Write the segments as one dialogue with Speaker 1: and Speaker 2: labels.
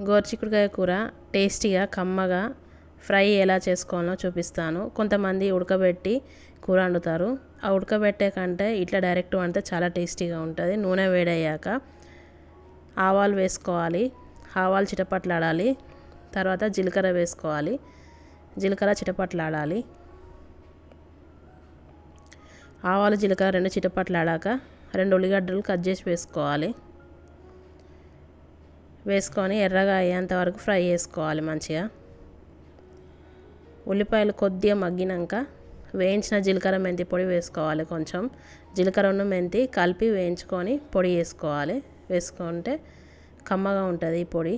Speaker 1: గోరుచిక్కుడుకాయ కూర టేస్టీగా కమ్మగా ఫ్రై ఎలా చేసుకోవాలో చూపిస్తాను. కొంతమంది ఉడకబెట్టి కూర వండుతారు. ఆ ఉడకబెట్టే కంటే ఇట్లా డైరెక్ట్ వండితే చాలా టేస్టీగా ఉంటుంది. నూనె వేడయ్యాక ఆవాలు వేసుకోవాలి. ఆవాలు చిటపట్లాడాలి. తర్వాత జీలకర్ర వేసుకోవాలి. జీలకర్ర చిటపట్లాడాలి. ఆవాలు జీలకర్ర రెండు చిటపట్లాడాక 2 ఉల్లిగడ్డలు కట్ చేసి వేసుకోవాలి. వేసుకొని ఎర్రగా అయ్యేంత వరకు ఫ్రై చేసుకోవాలి మంచిగా. ఉల్లిపాయలు కొద్దిగా మగ్గినాక వేయించిన జీలకర్ర మెంతి పొడి వేసుకోవాలి. కొంచెం జీలకర్ర మెంతి కలిపి వేయించుకొని పొడి వేసుకోవాలి. వేసుకుంటే కమ్మగా ఉంటుంది ఈ పొడి.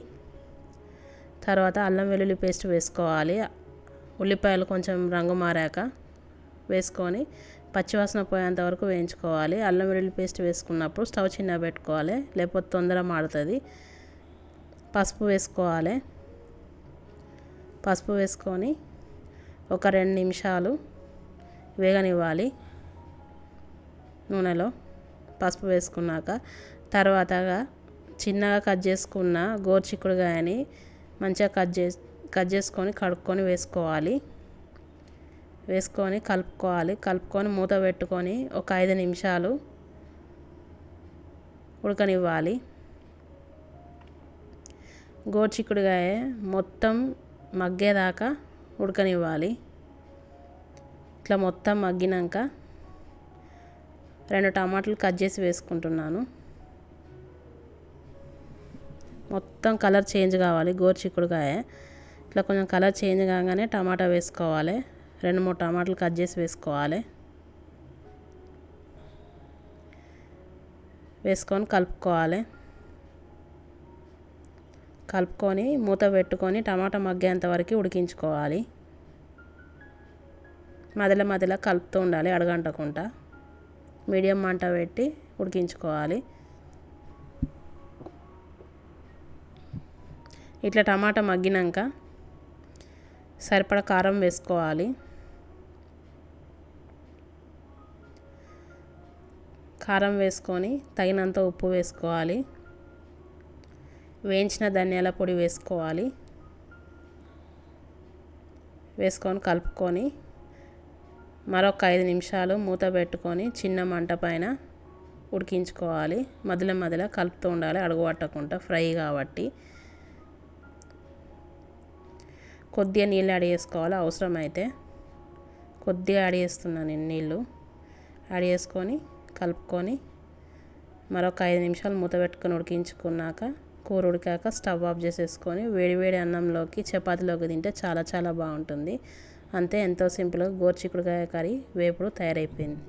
Speaker 1: తర్వాత అల్లం వెల్లుల్లి పేస్ట్ వేసుకోవాలి. ఉల్లిపాయలు కొంచెం రంగు మారాక వేసుకొని పచ్చివాసన పోయేంత వరకు వేయించుకోవాలి. అల్లం వెల్లుల్లి పేస్ట్ వేసుకున్నప్పుడు స్టవ్ చిన్న పెట్టుకోవాలి, లేకపోతే తొందర మాడుతుంది. పసుపు వేసుకోవాలి. పసుపు వేసుకొని ఒక 2 నిమిషాలు వేగనివ్వాలి నూనెలో. పసుపు వేసుకున్నాక తర్వాతగా చిన్నగా కట్ చేసుకున్న గోరుచిక్కుడుకాయని మంచిగా కట్ చేసుకొని కడుక్కొని వేసుకోవాలి. వేసుకొని కలుపుకొని మూత పెట్టుకొని ఒక 5 నిమిషాలు ఉడకనివ్వాలి. గోరుచిక్కుడుకాయ మొత్తం మగ్గేదాకా ఉడకనివ్వాలి. ఇట్లా మొత్తం మగ్గినాక 2 టమాటాలు కట్ చేసి వేసుకుంటున్నాను. మొత్తం కలర్ చేంజ్ కావాలి గోరుచిక్కుడుకాయ. ఇట్లా కొంచెం కలర్ చేంజ్ కాగానే టమాటా వేసుకోవాలి. 2-3 టమాటాలు కట్ చేసి వేసుకోవాలి. వేసుకొని కలుపుకొని మూత పెట్టుకొని టమాటా మగ్గేంత వరకు ఉడికించుకోవాలి. మధ్యలో కలుపుతూ ఉండాలి అడగంటకుండా. మీడియం మంట పెట్టి ఉడికించుకోవాలి. ఇట్లా టమాటా మగ్గినాక సరిపడా కారం వేసుకోవాలి. కారం వేసుకొని తగినంత ఉప్పు వేసుకోవాలి. వేయించిన ధనియాల పొడి వేసుకోవాలి. వేసుకొని కలుపుకొని మరొక 5 నిమిషాలు మూత పెట్టుకొని చిన్న మంట పైన ఉడికించుకోవాలి. మధ్యలో కలుపుతూ ఉండాలి అడుగు పట్టకుండా ఫ్రై కాబట్టి. కొద్దిగా నీళ్ళు యాడ్ చేసుకోవాలి. అవసరమైతే కొద్దిగా యాడ్ చేస్తున్నాను నేను నీళ్ళు. యాడ్ చేసుకొని కలుపుకొని మరొక 5 నిమిషాలు మూత పెట్టుకొని ఉడికించుకున్నాక కూర ఉడికాక స్టవ్ ఆఫ్ చేసేసుకొని వేడివేడి అన్నంలోకి చపాతీలోకి తింటే చాలా చాలా బాగుంటుంది. అంతే, ఎంతో సింపుల్గా గోరుచిక్కుడుకాయ కర్రీ వేపుడు తయారైపోయింది.